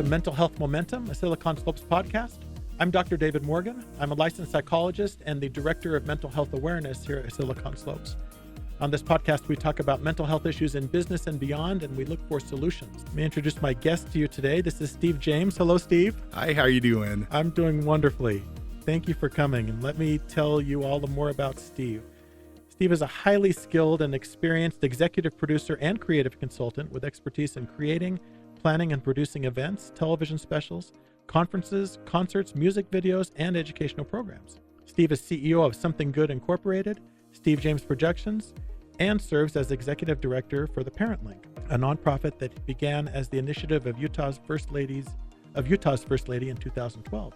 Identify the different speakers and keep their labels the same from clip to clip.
Speaker 1: Mental Health Momentum, a Silicon Slopes podcast. I'm Dr. David Morgan. I'm a licensed psychologist and the Director of Mental Health Awareness here at Silicon Slopes. On this podcast, we talk about mental health issues in business and beyond, and we look for solutions. Let me introduce my guest to you today. This is Steve James. Hello, Steve.
Speaker 2: Hi, how are you doing?
Speaker 1: I'm doing wonderfully. Thank you for coming, and let me tell you all the more about Steve. Steve is a highly skilled and experienced executive producer and creative consultant with expertise in creating, planning, and producing events, television specials, conferences, concerts, music videos, and educational programs. Steve is CEO of Something Good Incorporated, Steve James Productions, and serves as executive director for the Parent Link, a nonprofit that began as the initiative of Utah's First Lady in 2012.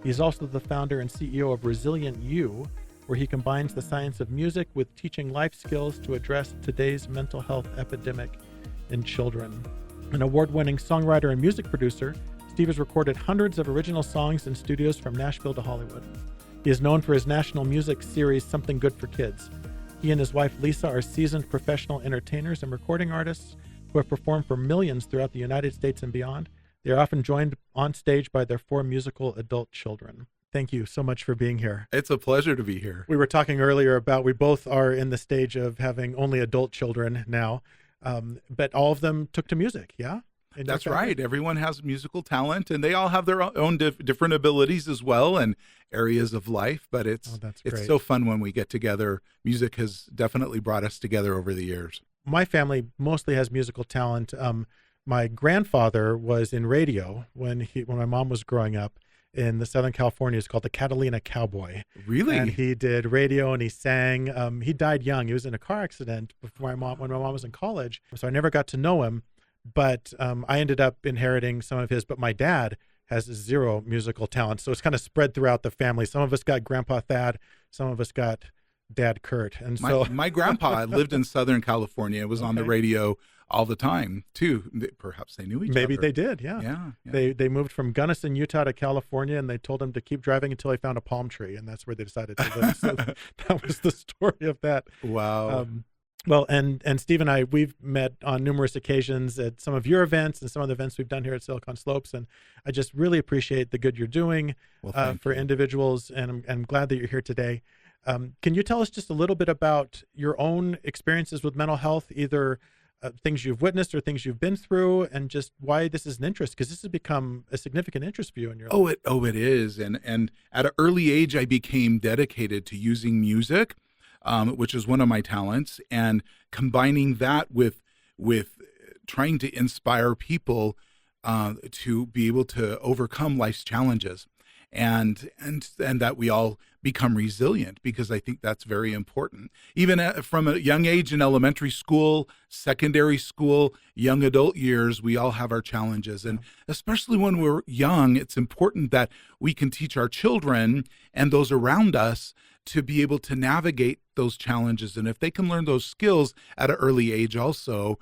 Speaker 1: He is also the founder and CEO of Resilient U, where he combines the science of music with teaching life skills to address today's mental health epidemic in children. An award-winning songwriter and music producer, Steve has recorded hundreds of original songs in studios from Nashville to Hollywood. He is known for his national music series, Something Good for Kids. He and his wife, Lisa, are seasoned professional entertainers and recording artists who have performed for millions throughout the United States and beyond. They are often joined on stage by their 4 musical adult children. Thank you so much for being here.
Speaker 2: It's a pleasure to be here.
Speaker 1: We were talking earlier about we both are in the stage of having only adult children now, but all of them took to music, yeah?
Speaker 2: That's right. Everyone has musical talent, and they all have their own different abilities as well and areas of life, but it's so fun when we get together. Music has definitely brought us together over the years.
Speaker 1: My family mostly has musical talent. My grandfather was in radio when my mom was growing up in the Southern California. It's called the Catalina Cowboy.
Speaker 2: Really?
Speaker 1: And he did radio and he sang. He died young. He was in a car accident when my mom was in college, so I never got to know him. But I ended up inheriting some of his, but my dad has zero musical talent. So it's kind of spread throughout the family. Some of us got Grandpa Thad, some of us got Dad Kurt. And
Speaker 2: my grandpa lived in Southern California, was on the radio all the time too. Perhaps they knew each other.
Speaker 1: Maybe they did, yeah. They moved from Gunnison, Utah to California, and they told him to keep driving until he found a palm tree, and that's where they decided to live. So that was the story of that.
Speaker 2: Wow.
Speaker 1: Well, and Steve and I, we've met on numerous occasions at some of your events and some of the events we've done here at Silicon Slopes, and I just really appreciate the good you're doing for individuals, and I'm glad that you're here today. Can you tell us just a little bit about your own experiences with mental health, either things you've witnessed or things you've been through, and just why this is an interest? Because this has become a significant interest for you in your life.
Speaker 2: It is, and at an early age, I became dedicated to using music, which is one of my talents, and combining that with trying to inspire people to be able to overcome life's challenges, and that we all become resilient, because I think that's very important. Even from a young age in elementary school, secondary school, young adult years, we all have our challenges. And especially when we're young, it's important that we can teach our children and those around us to be able to navigate those challenges. And if they can learn those skills at an early age also,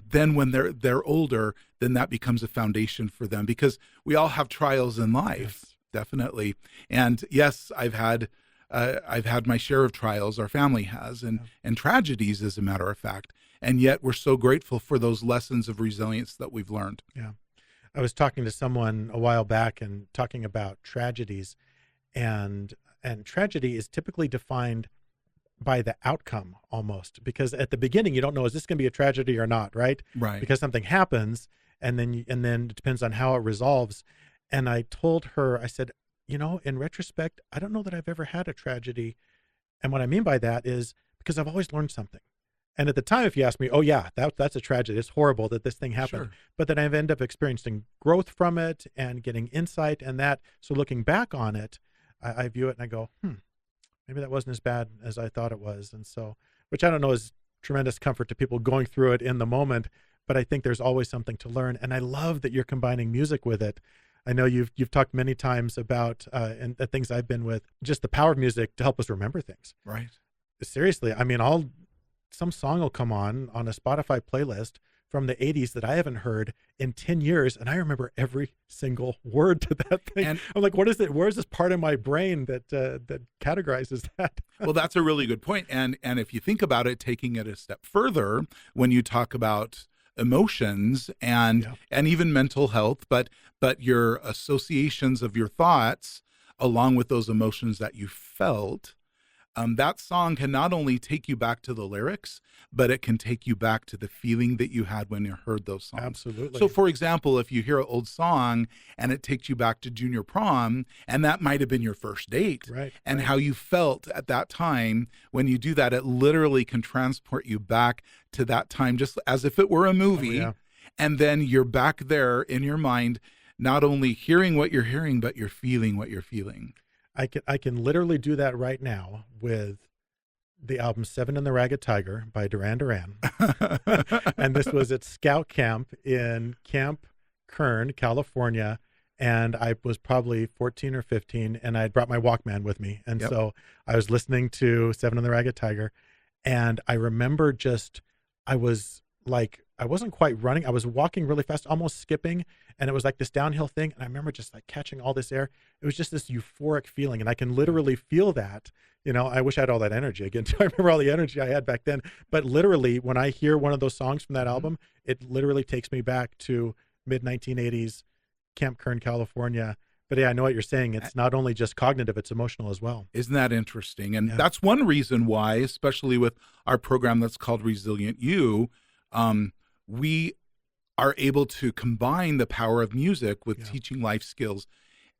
Speaker 2: then when they're older, then that becomes a foundation for them, because we all have trials in life. Yes. Definitely. And yes, I've had my share of trials, our family has, and tragedies, as a matter of fact. And yet we're so grateful for those lessons of resilience that we've learned.
Speaker 1: Yeah. I was talking to someone a while back and talking about tragedies, and tragedy is typically defined by the outcome almost, because at the beginning you don't know, is this going to be a tragedy or not, right?
Speaker 2: Right.
Speaker 1: Because something happens, and then it depends on how it resolves. And I told her, I said, in retrospect, I don't know that I've ever had a tragedy. And what I mean by that is because I've always learned something. And at the time, if you ask me, oh yeah, that's a tragedy. It's horrible that this thing happened. Sure. But then I've ended up experiencing growth from it and getting insight and that. So looking back on it, I view it and I go, maybe that wasn't as bad as I thought it was. And so, which I don't know is tremendous comfort to people going through it in the moment, but I think there's always something to learn. And I love that you're combining music with it. I know you've talked many times about, and the things I've been with, just the power of music to help us remember things.
Speaker 2: Right.
Speaker 1: Seriously. I mean, some song will come on a Spotify playlist from the 80s that I haven't heard in 10 years. And I remember every single word to that thing. And I'm like, what is it? Where's this part of my brain that categorizes that?
Speaker 2: Well, that's a really good point. And if you think about it, taking it a step further, when you talk about emotions and
Speaker 1: Yeah.
Speaker 2: and even mental health, but your associations of your thoughts along with those emotions that you felt. That song can not only take you back to the lyrics, but it can take you back to the feeling that you had when you heard those songs. So,
Speaker 1: Absolutely.
Speaker 2: for example, if you hear an old song and it takes you back to junior prom, and that might have been your first date,
Speaker 1: Right.
Speaker 2: and
Speaker 1: Right.
Speaker 2: how you felt at that time, when you do that, it literally can transport you back to that time, just as if it were a
Speaker 1: Oh,
Speaker 2: movie.
Speaker 1: yeah.
Speaker 2: And then you're back there in your mind, not only hearing what you're hearing, but you're feeling what you're feeling.
Speaker 1: I can literally do that right now with the album Seven and the Ragged Tiger by Duran Duran. And this was at scout camp in Camp Kern, California. And I was probably 14 or 15, and I had brought my Walkman with me. And
Speaker 2: Yep.
Speaker 1: so I was listening to Seven and the Ragged Tiger. And I remember I was like, I wasn't quite running. I was walking really fast, almost skipping. And it was like this downhill thing. And I remember just like catching all this air. It was just this euphoric feeling. And I can literally feel that. I wish I had all that energy again. I remember all the energy I had back then. But literally, when I hear one of those songs from that
Speaker 2: Mhm.
Speaker 1: album, it literally takes me back to mid 1980s, Camp Kern, California. But yeah, I know what you're saying. It's not only just cognitive, it's emotional as well.
Speaker 2: Isn't that interesting? And
Speaker 1: Yeah.
Speaker 2: that's one reason why, especially with our program that's called Resilient You, we are able to combine the power of music with
Speaker 1: Yeah.
Speaker 2: teaching life skills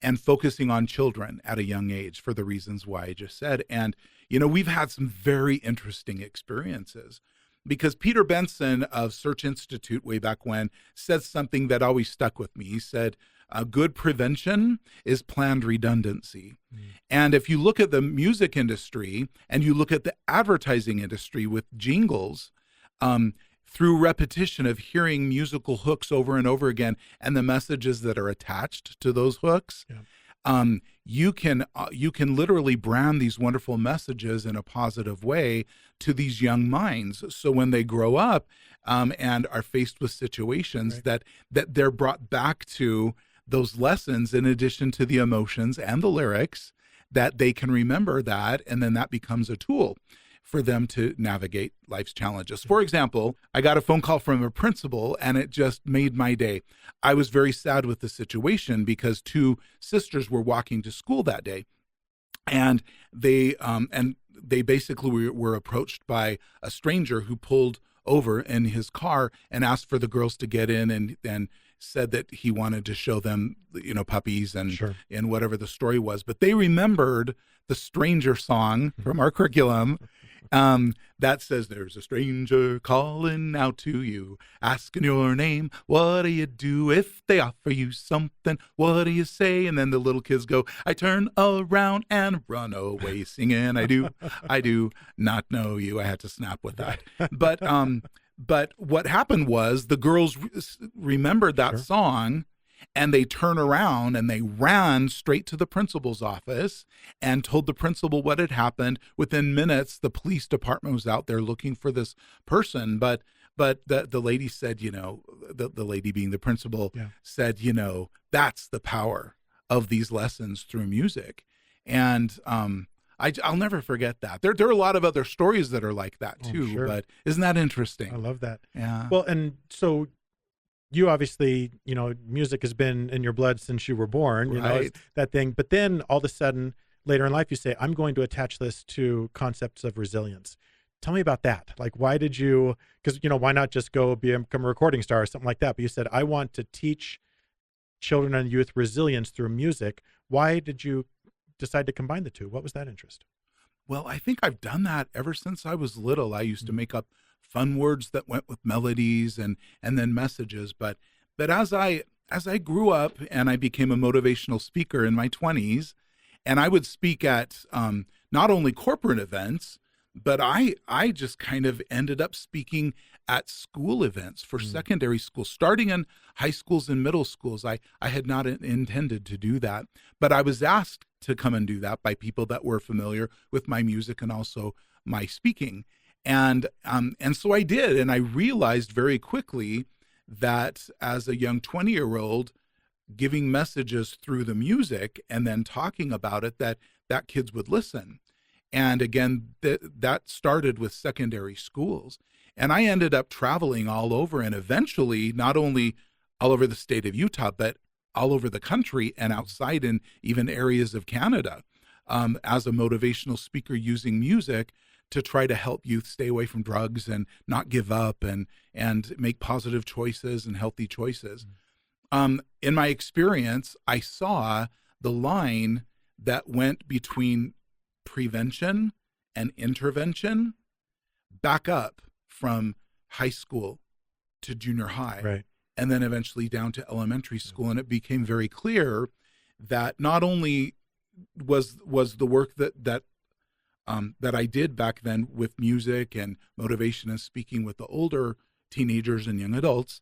Speaker 2: and focusing on children at a young age for the reasons why I just said. And, we've had some very interesting experiences because Peter Benson of Search Institute way back when said something that always stuck with me. He said, good prevention is planned redundancy.
Speaker 1: Mm.
Speaker 2: And if you look at the music industry and you look at the advertising industry with jingles, through repetition of hearing musical hooks over and over again and the messages that are attached to those hooks,
Speaker 1: Yeah.
Speaker 2: you can literally brand these wonderful messages in a positive way to these young minds. So when they grow up and are faced with situations
Speaker 1: Right.
Speaker 2: that they're brought back to those lessons in addition to the emotions and the lyrics, that they can remember that, and then that becomes a tool for them to navigate life's challenges. For example, I got a phone call from a principal and it just made my day. I was very sad with the situation because two sisters were walking to school that day, and they basically were approached by a stranger who pulled over in his car and asked for the girls to get in, and said that he wanted to show them, puppies and
Speaker 1: Sure.
Speaker 2: and whatever the story was. But they remembered the stranger song from our curriculum, that says, there's a stranger calling out to you, asking your name. What do you do if they offer you something? What do you say? And then the little kids go, I turn around and run away singing, I do not know you. I had to snap with that. But what happened was the girls remembered that
Speaker 1: Sure.
Speaker 2: song, and they turned around and they ran straight to the principal's office and told the principal what had happened. Within minutes, the police department was out there looking for this person. But the lady said, the lady being the principal,
Speaker 1: Yeah.
Speaker 2: said, that's the power of these lessons through music. And I'll never forget that. There are a lot of other stories that are like that
Speaker 1: Oh,
Speaker 2: too.
Speaker 1: sure.
Speaker 2: But isn't that interesting?
Speaker 1: I love that.
Speaker 2: Yeah.
Speaker 1: Well, and so you obviously, music has been in your blood since you were born, it's
Speaker 2: Right.
Speaker 1: that thing. But then all of a sudden, later in life, you say, I'm going to attach this to concepts of resilience. Tell me about that. Like, why did you, because, why not just go become a recording star or something like that? But you said, I want to teach children and youth resilience through music. Why did you decide to combine the two? What was that interest?
Speaker 2: Well, I think I've done that ever since I was little. I used to
Speaker 1: Mhm.
Speaker 2: make up fun words that went with melodies and then messages. But as I grew up and I became a motivational speaker in my 20s, and I would speak at not only corporate events, but I just kind of ended up speaking at school events for
Speaker 1: Mm.
Speaker 2: secondary schools, starting in high schools and middle schools. I had not intended to do that, but I was asked to come and do that by people that were familiar with my music and also my speaking. And so I did, and I realized very quickly that as a young 20-year-old, giving messages through the music and then talking about it, that kids would listen. And again, that started with secondary schools. And I ended up traveling all over, and eventually not only all over the state of Utah, but all over the country and outside in even areas of Canada, as a motivational speaker using music to try to help youth stay away from drugs and not give up and make positive choices and healthy choices. In my experience, I saw the line that went between prevention and intervention back up from high school to junior high,
Speaker 1: Right.
Speaker 2: and then eventually down to elementary school. And it became very clear that not only was the work that I did back then with music and motivation and speaking with the older teenagers and young adults,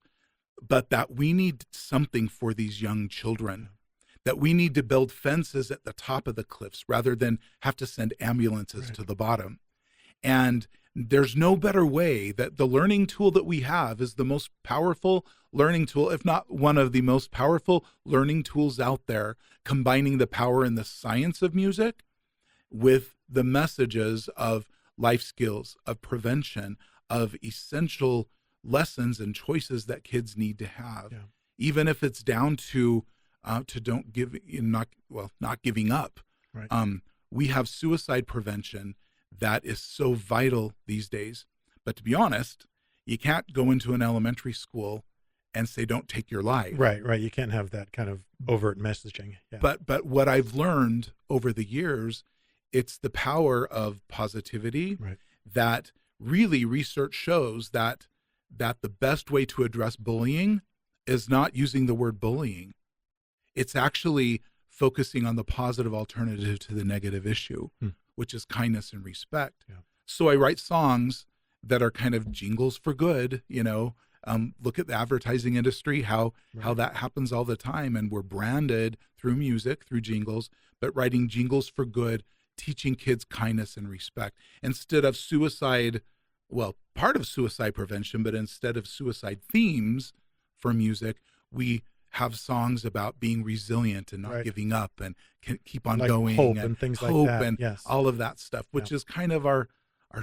Speaker 2: but that we need something for these young children, that we need to build fences at the top of the cliffs rather than have to send ambulances to the bottom. And there's no better way, that the learning tool that we have is the most powerful learning tool, if not one of the most powerful learning tools out there, combining the power and the science of music with the messages of life skills, of prevention, of essential lessons and choices that kids need to have, even if it's down to not giving up.
Speaker 1: Right.
Speaker 2: We have suicide prevention that is so vital these days. But to be honest, you can't go into an elementary school and say, don't take your life.
Speaker 1: Right. You can't have that kind of overt messaging. Yeah.
Speaker 2: But what I've learned over the years, it's the power of positivity,
Speaker 1: Right.
Speaker 2: that really research shows that the best way to address bullying is not using the word bullying. It's actually focusing on the positive alternative to the negative issue, which is kindness and respect.
Speaker 1: Yeah.
Speaker 2: So I write songs that are kind of jingles for good, look at the advertising industry, how that happens all the time. And we're branded through music, through jingles, but writing jingles for good, teaching kids kindness and respect instead of suicide. Well, part of suicide prevention, but instead of suicide themes for music, we have songs about being resilient and not giving up and keep on
Speaker 1: like
Speaker 2: going,
Speaker 1: hope and things like that.
Speaker 2: And
Speaker 1: yes.
Speaker 2: all of that stuff, which is kind of our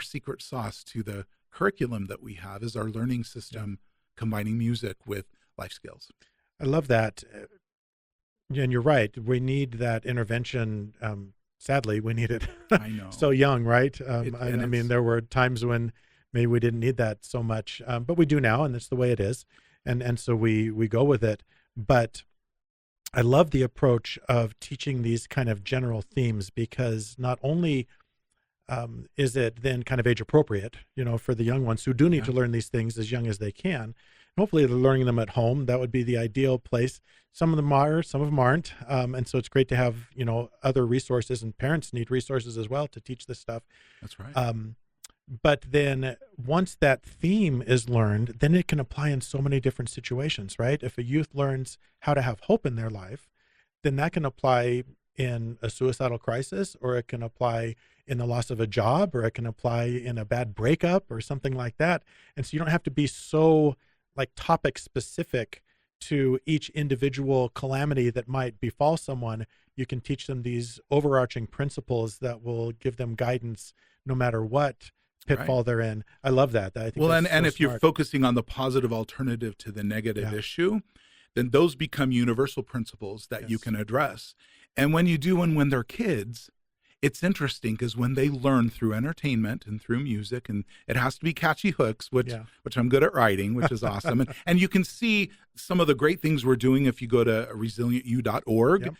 Speaker 2: secret sauce to the curriculum that we have, is our learning system combining music with life skills.
Speaker 1: I love that. And you're right. We need that intervention. Sadly, we need it
Speaker 2: I know.
Speaker 1: so young, right? I mean, there were times when maybe we didn't need that so much, but we do now, and that's the way it is. And so we go with it. But I love the approach of teaching these kind of general themes, because not only is it then kind of age appropriate, for the young ones who do need to learn these things as young as they can. And hopefully they're learning them at home. That would be the ideal place. Some of them are, some of them aren't. And so it's great to have, other resources, and parents need resources as well to teach this stuff.
Speaker 2: That's right.
Speaker 1: But then once that theme is learned, then it can apply in so many different situations, right? If a youth learns how to have hope in their life, then that can apply in a suicidal crisis, or it can apply in the loss of a job, or it can apply in a bad breakup or something like that. And so you don't have to be so like topic specific to each individual calamity that might befall someone. You can teach them these overarching principles that will give them guidance no matter what pitfall they're in. I love that. I think
Speaker 2: and if
Speaker 1: smart.
Speaker 2: you're focusing on the positive alternative to the negative issue, then those become universal principles that you can address. And when you do, and when they're kids, it's interesting, because when they learn through entertainment and through music, and it has to be catchy hooks, which I'm good at writing, which is awesome. And you can see some of the great things we're doing if you go to resilientu.org.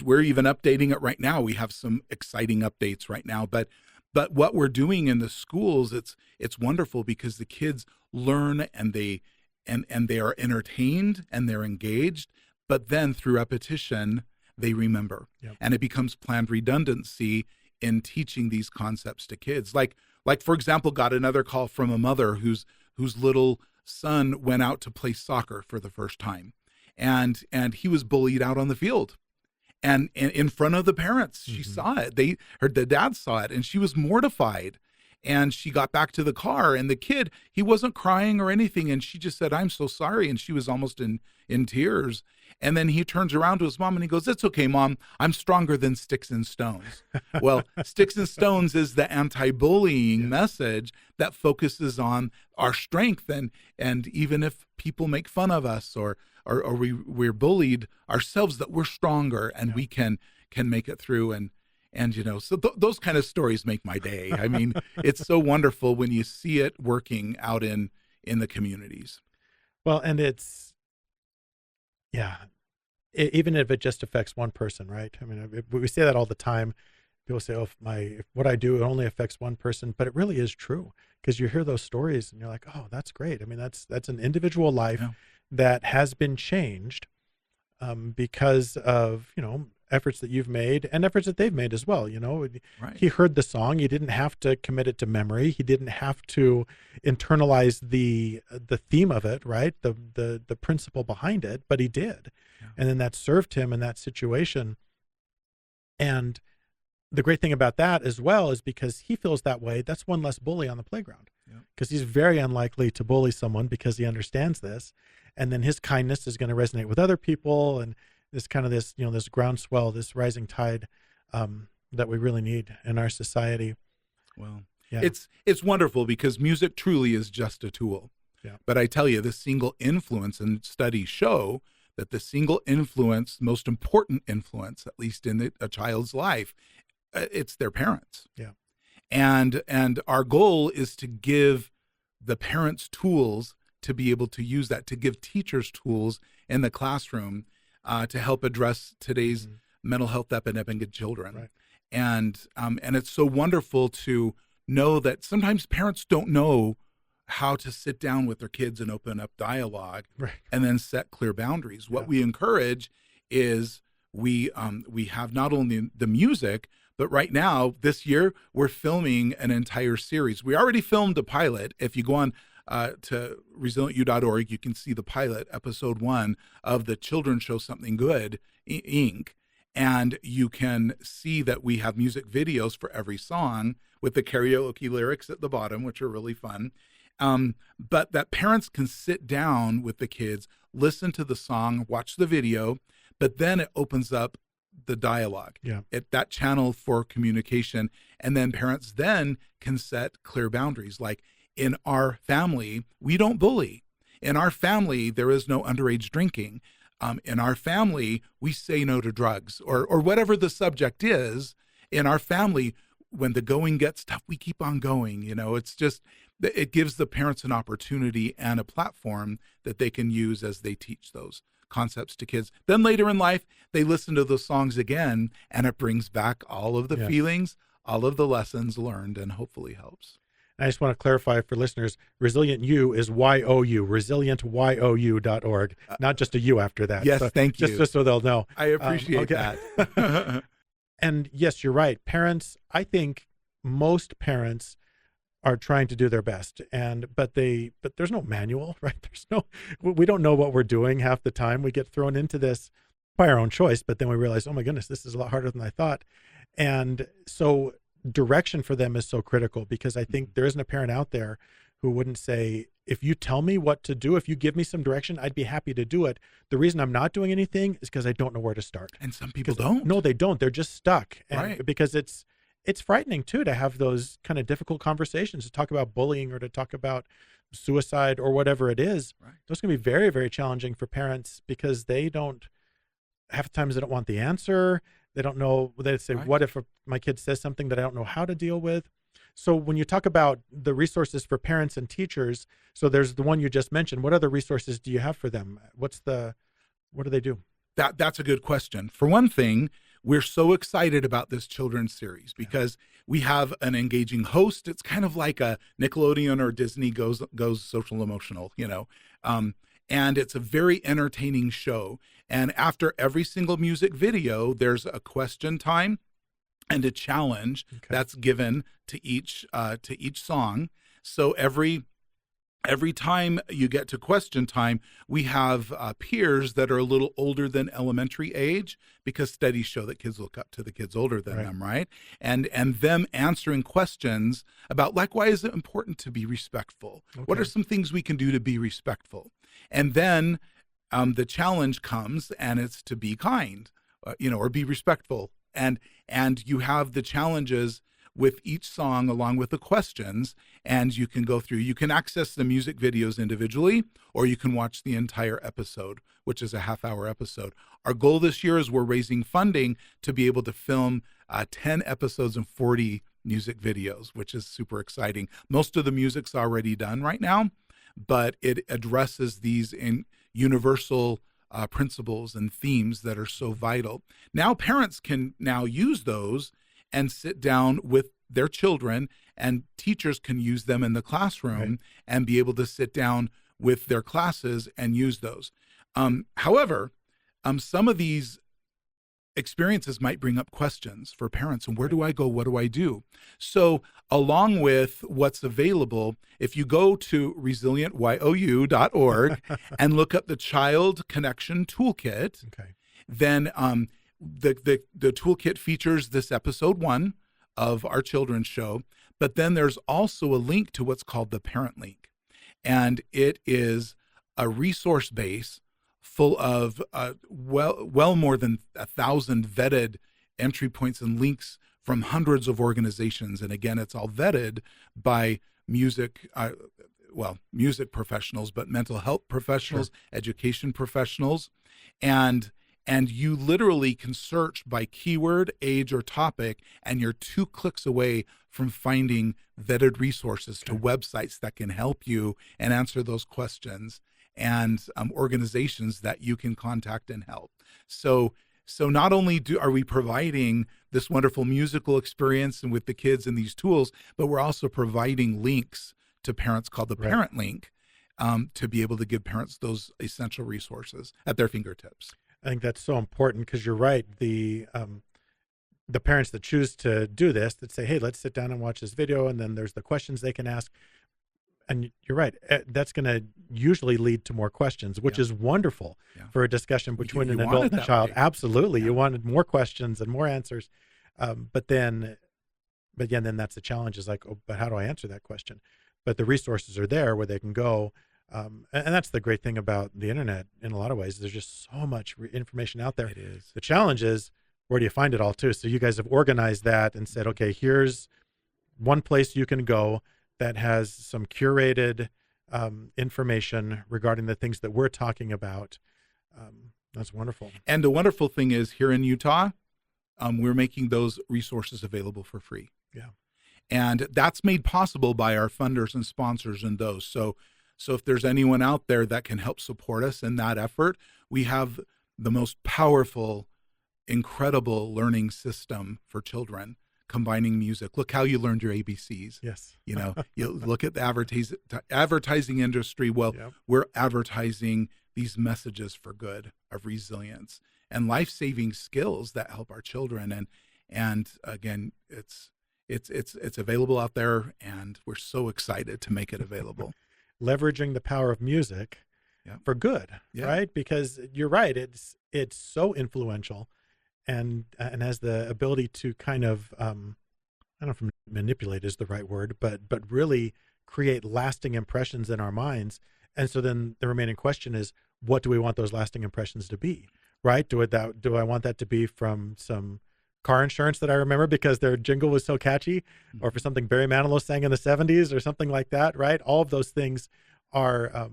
Speaker 2: We're even updating it right now. We have some exciting updates right now, but what we're doing in the schools, it's wonderful, because the kids learn and they are entertained and they're engaged, but then through repetition, they remember. And it becomes planned redundancy in teaching these concepts to kids. Like for example, got another call from a mother whose little son went out to play soccer for the first time, and he was bullied out on the field. And in front of the parents, she saw it. The dad saw it, and she was mortified. And she got back to the car, and the kid, he wasn't crying or anything. And she just said, "I'm so sorry." And she was almost in tears. And then he turns around to his mom and he goes, "It's okay, Mom. I'm stronger than sticks and stones." Well, sticks and stones is the anti-bullying message that focuses on our strength. And even if people make fun of us or we're bullied ourselves, that we're stronger and we can make it through. And so those kind of stories make my day. I mean, it's so wonderful when you see it working out in the communities.
Speaker 1: Well, and it's, even if it just affects one person, right? I mean, we say that all the time. People say, "Oh, if what I do, it only affects one person," but it really is true, because you hear those stories and you're like, "Oh, that's great." I mean, that's an individual life that has been changed because of, efforts that you've made and efforts that they've made as well.
Speaker 2: Right.
Speaker 1: He heard the song. He didn't have to commit it to memory. He didn't have to internalize the theme of it, right? The principle behind it, but he did.
Speaker 2: Yeah.
Speaker 1: And then that served him in that situation. And the great thing about that as well is because he feels that way, that's one less bully on the playground, because he's very unlikely to bully someone because he understands this. And then his kindness is going to resonate with other people. And this kind of this groundswell, this rising tide that we really need in our society.
Speaker 2: Well, it's wonderful, because music truly is just a tool.
Speaker 1: Yeah.
Speaker 2: But I tell you, the single influence, and studies show that the single influence, most important influence, at least in a child's life, it's their parents.
Speaker 1: Yeah.
Speaker 2: And our goal is to give the parents tools to be able to use that, to give teachers tools in the classroom to help address today's mental health epidemic in children.
Speaker 1: Right.
Speaker 2: And it's so wonderful to know that sometimes parents don't know how to sit down with their kids and open up dialogue, and then set clear boundaries. What we encourage is we have not only the music, but right now, this year, we're filming an entire series. We already filmed a pilot. If you go on to resilientu.org, you can see the pilot, episode 1 of the children's show Something Good, Inc. And you can see that we have music videos for every song with the karaoke lyrics at the bottom, which are really fun. But that parents can sit down with the kids, listen to the song, watch the video, but then it opens up the dialogue, that channel for communication. And then parents then can set clear boundaries. Like, in our family, we don't bully. In our family, there is no underage drinking. In our family, we say no to drugs, or whatever the subject is. In our family, when the going gets tough, we keep on going. It's just, it gives the parents an opportunity and a platform that they can use as they teach those concepts to kids. Then later in life, they listen to those songs again, and it brings back all of the feelings, all of the lessons learned, and hopefully helps.
Speaker 1: I just want to clarify for listeners, Resilient U is YOU, resilientyou.org, not just a U after that.
Speaker 2: Yes,
Speaker 1: so
Speaker 2: thank you.
Speaker 1: Just so they'll know.
Speaker 2: I appreciate that.
Speaker 1: And yes, you're right. Parents, I think most parents are trying to do their best, but there's no manual, right? We don't know what we're doing half the time. We get thrown into this by our own choice, but then we realize, oh my goodness, this is a lot harder than I thought. And so direction for them is so critical, because I think there isn't a parent out there who wouldn't say, if you tell me what to do, if you give me some direction, I'd be happy to do it. The reason I'm not doing anything is because I don't know where to start.
Speaker 2: And some people don't.
Speaker 1: No, they don't. They're just stuck.
Speaker 2: Right.
Speaker 1: Because it's frightening too to have those kind of difficult conversations, to talk about bullying or to talk about suicide or whatever it is.
Speaker 2: Right.
Speaker 1: Those can be very, very challenging for parents, because they don't, half the times they don't want the answer. They don't know. They say, what if my kid says something that I don't know how to deal with? So when you talk about the resources for parents and teachers, so there's the one you just mentioned. What other resources do you have for them? What do they do?
Speaker 2: That's a good question. For one thing, we're so excited about this children's series because we have an engaging host. It's kind of like a Nickelodeon or Disney goes social emotional, and it's a very entertaining show. And after every single music video, there's a question time and a challenge that's given to each song. So every time you get to question time, we have peers that are a little older than elementary age, because studies show that kids look up to the kids older than them, right? And them answering questions about, like, why is it important to be respectful? What are some things we can do to be respectful? And then the challenge comes, and it's to be kind, or be respectful. And you have the challenges with each song along with the questions, and you can go through. You can access the music videos individually, or you can watch the entire episode, which is a half-hour episode. Our goal this year is we're raising funding to be able to film 10 episodes and 40 music videos, which is super exciting. Most of the music's already done right now, but it addresses these in universal principles and themes that are so vital. Now parents can now use those and sit down with their children, and teachers can use them in the classroom,
Speaker 1: Right.
Speaker 2: and be able to sit down with their classes and use those. However, some of these experiences might bring up questions for parents, and where do I go? What do I do? So along with what's available, if you go to resilientyou.org and look up the Child Connection Toolkit,
Speaker 1: Okay.
Speaker 2: then the toolkit features this episode 1 of our children's show, but then there's also a link to what's called the Parent Link. And it is a resource base full of well more than 1,000 vetted entry points and links from hundreds of organizations. And again, it's all vetted by music professionals, but mental health professionals,
Speaker 1: Sure.
Speaker 2: education professionals. And you literally can search by keyword, age, or topic, and you're 2 clicks away from finding vetted resources to websites that can help you and answer those questions, and organizations that you can contact and help. So not only are we providing this wonderful musical experience and with the kids and these tools, but we're also providing links to parents called the
Speaker 1: Right.
Speaker 2: Parent Link, to be able to give parents those essential resources at their fingertips.
Speaker 1: I think that's so important, because you're right. The parents that choose to do this, that say, hey, let's sit down and watch this video, and then there's the questions they can ask. And you're right. That's going to usually lead to more questions, which
Speaker 2: Yeah.
Speaker 1: is wonderful
Speaker 2: Yeah.
Speaker 1: for a discussion between
Speaker 2: you
Speaker 1: an
Speaker 2: want
Speaker 1: adult
Speaker 2: it
Speaker 1: and a
Speaker 2: that
Speaker 1: child.
Speaker 2: way.
Speaker 1: Absolutely.
Speaker 2: Yeah.
Speaker 1: You wanted more questions and more answers. But then that's the challenge, is like, oh, but how do I answer that question? But the resources are there where they can go. And that's the great thing about the internet in a lot of ways. There's just so much information out there.
Speaker 2: It is.
Speaker 1: The challenge is, where do you find it all too? So you guys have organized that and said, okay, here's one place you can go that has some curated information regarding the things that we're talking about. That's wonderful.
Speaker 2: And the wonderful thing is, here in Utah, we're making those resources available for free.
Speaker 1: Yeah.
Speaker 2: And that's made possible by our funders and sponsors and those. So if there's anyone out there that can help support us in that effort, we have the most powerful, incredible learning system for children, combining music. Look how you learned your ABCs.
Speaker 1: Yes.
Speaker 2: You look at the advertising industry. Well,
Speaker 1: Yep.
Speaker 2: we're advertising these messages for good, of resilience and life-saving skills that help our children. And again, it's available out there, and we're so excited to make it available.
Speaker 1: Leveraging the power of music
Speaker 2: Yeah.
Speaker 1: for good,
Speaker 2: Yeah.
Speaker 1: right? Because you're right. It's so influential, and has the ability to kind of, I don't know if manipulate is the right word, but really create lasting impressions in our minds. And so then the remaining question is, what do we want those lasting impressions to be, right? Do I want that to be from some car insurance that I remember because their jingle was so catchy, or for something Barry Manilow sang in the 70s or something like that, right? All of those things are,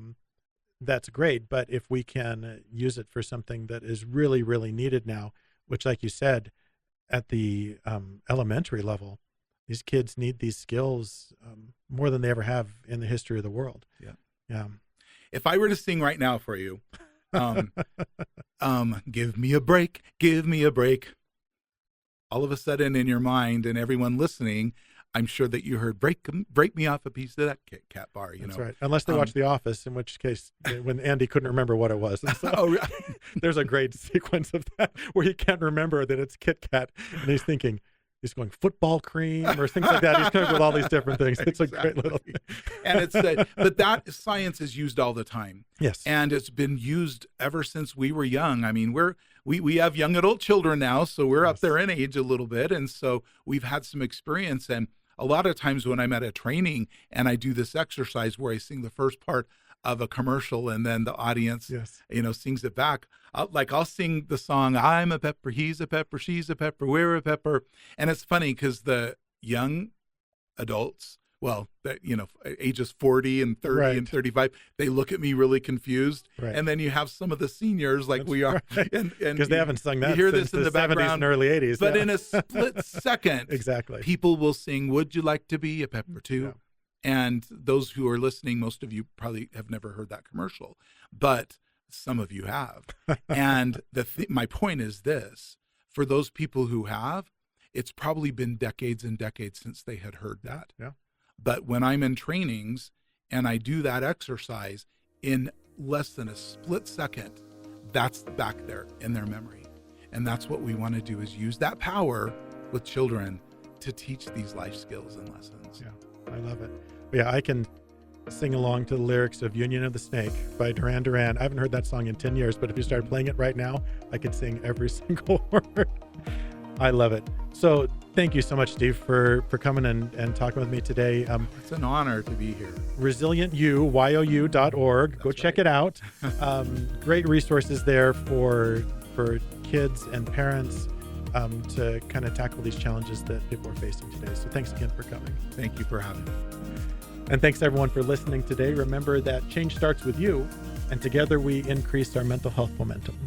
Speaker 1: that's great. But if we can use it for something that is really, really needed now, which, like you said, at the elementary level, these kids need these skills more than they ever have in the history of the world.
Speaker 2: Yeah.
Speaker 1: Yeah.
Speaker 2: If I were to sing right now for you, give me a break, give me a break. All of a sudden in your mind, and everyone listening, I'm sure that you heard break me off a piece of that Kit Kat bar.
Speaker 1: That's right. Unless they watch The Office, in which case, when Andy couldn't remember what it was. And so there's a great sequence of that where he can't remember that it's Kit Kat, and he's thinking, he's going football cream or things like that. He's coming up with all these different things. It's
Speaker 2: Exactly.
Speaker 1: a great little.
Speaker 2: And it's but that science is used all the time.
Speaker 1: Yes.
Speaker 2: And it's been used ever since we were young. I mean, we have young adult children now, so we're up
Speaker 1: Yes.
Speaker 2: there in age a little bit. And so we've had some experience. And a lot of times when I'm at a training and I do this exercise where I sing the first part of a commercial, and then the audience,
Speaker 1: Yes.
Speaker 2: sings it back. I'll sing the song, I'm a pepper, he's a pepper, she's a pepper, we're a pepper. And it's funny because the young adults, well, that, ages 40 and 30
Speaker 1: Right.
Speaker 2: and 35, they look at me really confused.
Speaker 1: Right.
Speaker 2: And then you have some of the seniors like we are.
Speaker 1: Right.
Speaker 2: And
Speaker 1: Because they haven't sung that
Speaker 2: you hear
Speaker 1: since
Speaker 2: this in the
Speaker 1: 70s
Speaker 2: background,
Speaker 1: and early 80s.
Speaker 2: but
Speaker 1: yeah.
Speaker 2: in a split second,
Speaker 1: Exactly.
Speaker 2: people will sing, would you like to be a pepper too?
Speaker 1: Yeah.
Speaker 2: And those who are listening, most of you probably have never heard that commercial, but some of you have. And my point is this, for those people who have, it's probably been decades and decades since they had heard that.
Speaker 1: Yeah.
Speaker 2: But when I'm in trainings and I do that exercise, in less than a split second, that's back there in their memory. And that's what we want to do, is use that power with children to teach these life skills and lessons.
Speaker 1: Yeah, I love it. Yeah, I can sing along to the lyrics of Union of the Snake by Duran Duran. I haven't heard that song in 10 years, but if you started playing it right now, I could sing every single word. I love it. So thank you so much, Steve, for coming and talking with me today.
Speaker 2: It's an honor to be here.
Speaker 1: ResilientU.org. Go check it out. Great resources there for kids and parents to kind of tackle these challenges that people are facing today. So thanks again for coming.
Speaker 2: Thank you for having me.
Speaker 1: And thanks everyone for listening today. Remember that change starts with you, and together we increase our mental health momentum.